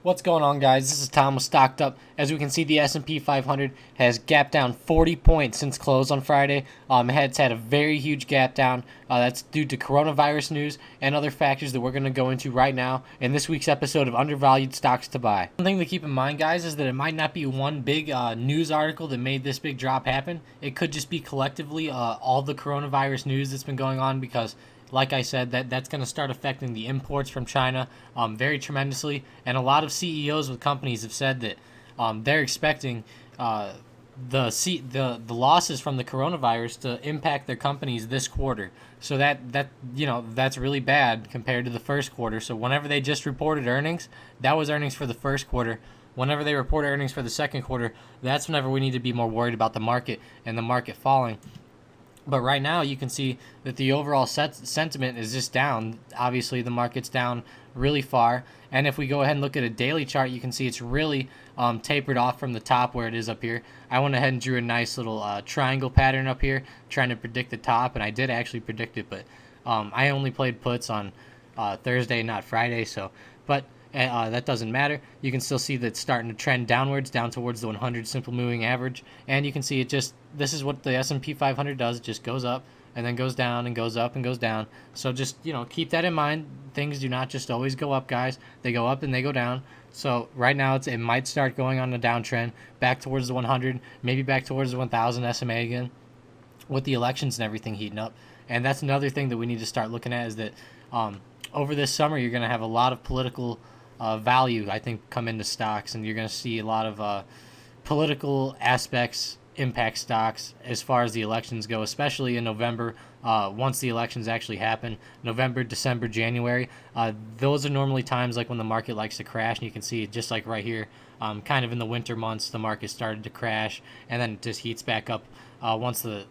What's going on, guys? This is Tom with Stocked Up. As we can see, the S&P 500 has gapped down 40 points since close on Friday. It's had a very huge gap down. That's due to coronavirus news and other factors that we're going to go into right now in this week's episode of Undervalued Stocks to Buy. One thing to keep in mind, guys, is that it might not be one big news article that made this big drop happen. It could just be collectively all the coronavirus news that's been going on because like I said, that's going to start affecting the imports from China very tremendously. And a lot of CEOs with companies have said that they're expecting the losses from the coronavirus to impact their companies this quarter. So that's really bad compared to the first quarter. So whenever they just reported earnings, that was earnings for the first quarter. Whenever they report earnings for the second quarter, that's whenever we need to be more worried about the market and the market falling. But right now, you can see that the overall sentiment is just down. Obviously, the market's down really far. And if we go ahead and look at a daily chart, you can see it's really tapered off from the top where it is up here. I went ahead and drew a nice little triangle pattern up here, trying to predict the top. And I did actually predict it, but I only played puts on Thursday, not Friday. But that doesn't matter. You can still see that it's starting to trend downwards, down towards the 100 simple moving average. And you can see this is what the S&P 500 does. It just goes up and then goes down and goes up and goes down. So just, keep that in mind. Things do not just always go up, guys. They go up and they go down. So right now it might start going on a downtrend back towards the 100, maybe back towards the 1000 SMA again with the elections and everything heating up. And that's another thing that we need to start looking at is that over this summer you're going to have a lot of political value, I think, come into stocks, and you're going to see a lot of political aspects impact stocks as far as the elections go, especially in November. Once the elections actually happen, November, December, January, those are normally times like when the market likes to crash, and you can see just like right here, kind of in the winter months, the market started to crash, and then it just heats back up once the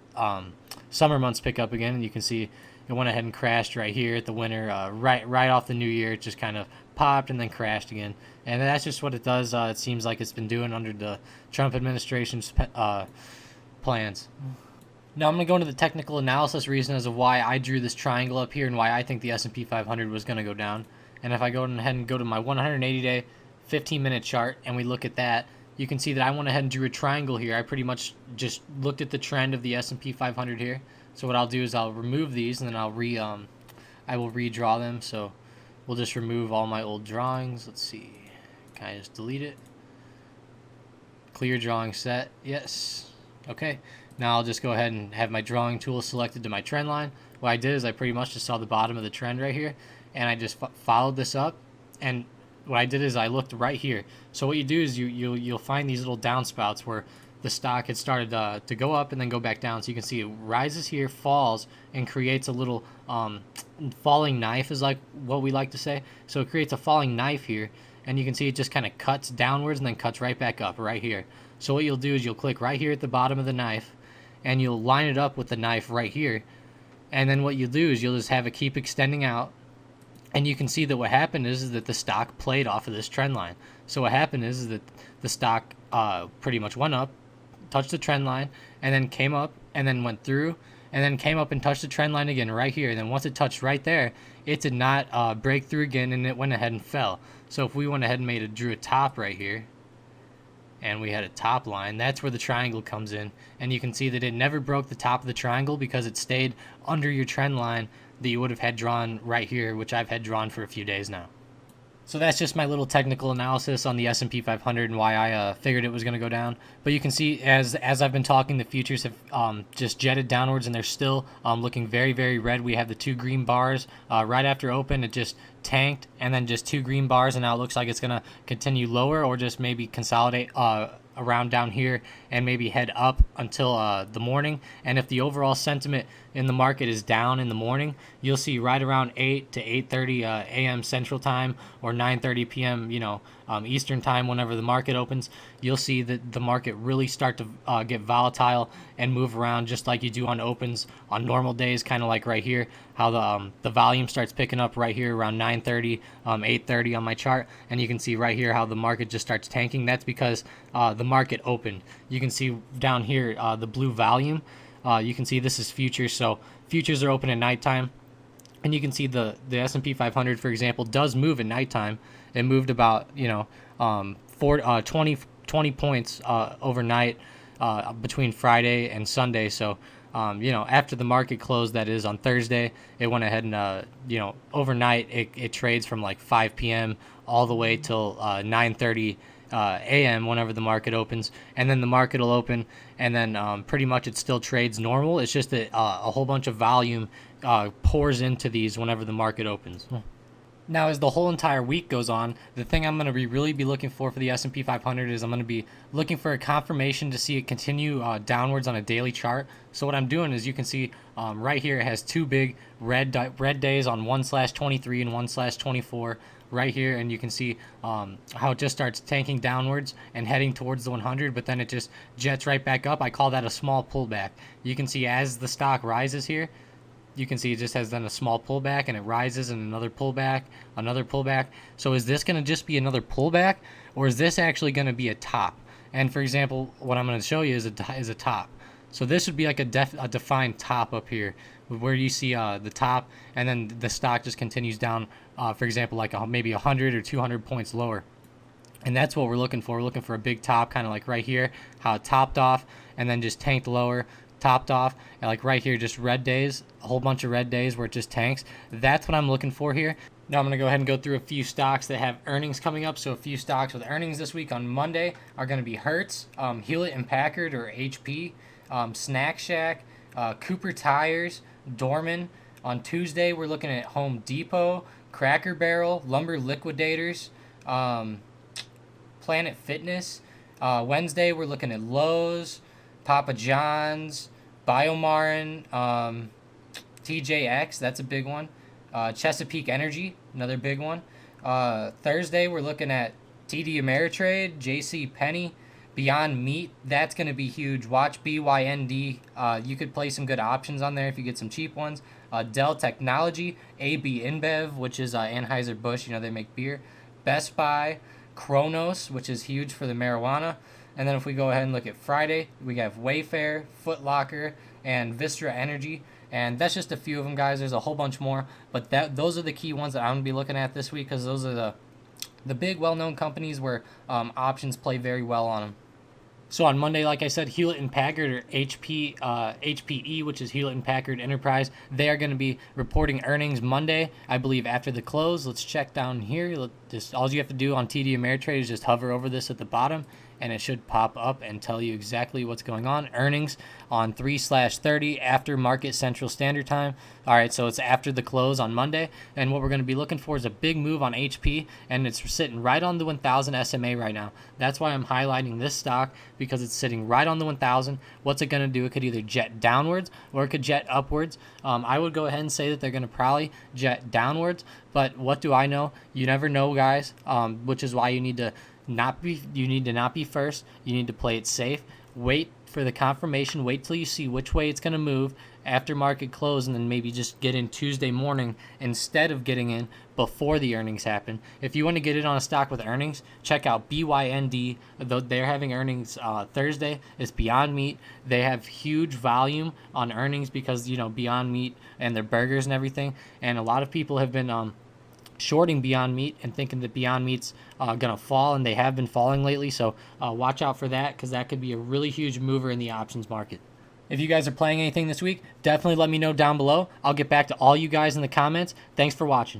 summer months pick up again, and you can see it went ahead and crashed right here at the winter, right off the new year. It just kind of popped and then crashed again, and that's just what it does. It seems like it's been doing under the Trump administration's plans. Now I'm going to go into the technical analysis reason as to why I drew this triangle up here and why I think the S&P 500 was going to go down. And if I go ahead and go to my 180-day, 15-minute chart and we look at that, you can see that I went ahead and drew a triangle here. I pretty much just looked at the trend of the S&P 500 here. So what I'll do is I'll remove these and then I will redraw them. So we'll just remove all my old drawings. Let's see. Can I just delete it? Clear drawing set. Yes. Okay. Now I'll just go ahead and have my drawing tool selected to my trend line. What I did is I pretty much just saw the bottom of the trend right here, and I just followed this up. And what I did is I looked right here. So what you do is you'll find these little downspouts where the stock had started to go up and then go back down. So you can see it rises here, falls, and creates a little falling knife is like what we like to say. So it creates a falling knife here, and you can see it just kind of cuts downwards and then cuts right back up right here. So what you'll do is you'll click right here at the bottom of the knife, and you'll line it up with the knife right here. And then what you'll do is you'll just have it keep extending out. And you can see that what happened is that the stock played off of this trend line. So what happened is that the stock pretty much went up, touched the trend line, and then came up and then went through and then came up and touched the trend line again right here. And then once it touched right there, it did not break through again, and it went ahead and fell. So if we went ahead and drew a top right here, and we had a top line, that's where the triangle comes in. And you can see that it never broke the top of the triangle because it stayed under your trend line that you would have had drawn right here, which I've had drawn for a few days now. So that's just my little technical analysis on the S&P 500 and why I figured it was going to go down. But you can see as I've been talking, the futures have just jetted downwards, and they're still looking very, very red. We have the two green bars right after open. It just tanked, and then just two green bars, and now it looks like it's going to continue lower or just maybe consolidate around down here and maybe head up until the morning. And if the overall sentiment in the market is down in the morning, you'll see right around 8 to 8:30 a.m. Central Time or 9:30 p.m. Eastern Time, whenever the market opens, you'll see that the market really start to get volatile and move around just like you do on opens on normal days, kind of like right here, how the volume starts picking up right here around 9:30, 8:30 on my chart, and you can see right here how the market just starts tanking. That's because the market opened. You can see down here the blue volume. You can see this is futures, so futures are open at nighttime. And you can see the S&P 500, for example, does move at nighttime. It moved about 20 points overnight between Friday and Sunday. So after the market closed, that is on Thursday, it went ahead and overnight it trades from like 5 p.m. all the way till 9:30 a.m. whenever the market opens, and then the market will open, and then pretty much it still trades normal. It's just that a whole bunch of volume pours into these whenever the market opens. Now, as the whole entire week goes on, the thing I'm going to really be looking for the S&P 500 is I'm going to be looking for a confirmation to see it continue downwards on a daily chart. So what I'm doing is you can see right here it has two big red days on 1/23 and 1/24 right here, and you can see how it just starts tanking downwards and heading towards the 100, but then it just jets right back up. I call that a small pullback. You can see as the stock rises here, you can see it just has done a small pullback, and it rises and another pullback, another pullback. So is this going to just be another pullback, or is this actually going to be a top? And for example, what I'm going to show you is a top. So this would be like a defined top up here, where you see the top, and then the stock just continues down, for example, like maybe 100 or 200 points lower. And that's what we're looking for. We're looking for a big top, kind of like right here, how it topped off and then just tanked lower, topped off, and like right here, just red days, a whole bunch of red days where it just tanks. That's what I'm looking for here. Now I'm going to go ahead and go through a few stocks that have earnings coming up. So a few stocks with earnings this week on Monday are going to be Hertz, Hewlett and Packard or HP, Snack Shack, Cooper Tires, Dorman. On Tuesday, we're looking at Home Depot, Cracker Barrel, Lumber Liquidators, Planet Fitness. Wednesday, we're looking at Lowe's, Papa John's, Biomarin, TJX, that's a big one. Chesapeake Energy, another big one. Thursday, we're looking at TD Ameritrade, JC Penney, Beyond Meat. That's going to be huge. Watch BYND. You could play some good options on there if you get some cheap ones. Dell Technology, AB InBev, which is Anheuser-Busch. They make beer. Best Buy, Kronos, which is huge for the marijuana. And then if we go ahead and look at Friday, we have Wayfair, Foot Locker, and Vistra Energy. And that's just a few of them, guys. There's a whole bunch more. But those are the key ones that I'm going to be looking at this week, because those are the big, well-known companies where options play very well on them. So on Monday, like I said, Hewlett and Packard, or HPE, which is Hewlett and Packard Enterprise, they are going to be reporting earnings Monday, I believe, after the close. Let's check down here. All you have to do on TD Ameritrade is just hover over this at the bottom, and it should pop up and tell you exactly what's going on. Earnings on 3/30 after market Central Standard Time. All right, so it's after the close on Monday, and what we're going to be looking for is a big move on HP, and it's sitting right on the 1,000 SMA right now. That's why I'm highlighting this stock, because it's sitting right on the 1,000. What's it going to do? It could either jet downwards or it could jet upwards. I would go ahead and say that they're going to probably jet downwards, but what do I know? You never know, guys, which is why you need to not be first. You need to play it safe. Wait for the confirmation. Wait till you see which way it's going to move after market close, and then maybe just get in Tuesday morning instead of getting in before the earnings happen. If you want to get in on a stock with earnings, check out BYND. They're having earnings Thursday. It's Beyond Meat. They have huge volume on earnings because Beyond Meat and their burgers and everything. And a lot of people have been shorting Beyond Meat and thinking that Beyond Meat's gonna fall, and they have been falling lately. So watch out for that, because that could be a really huge mover in the options market. If you guys are playing anything this week, definitely let me know down below. I'll get back to all you guys in the comments. Thanks for watching.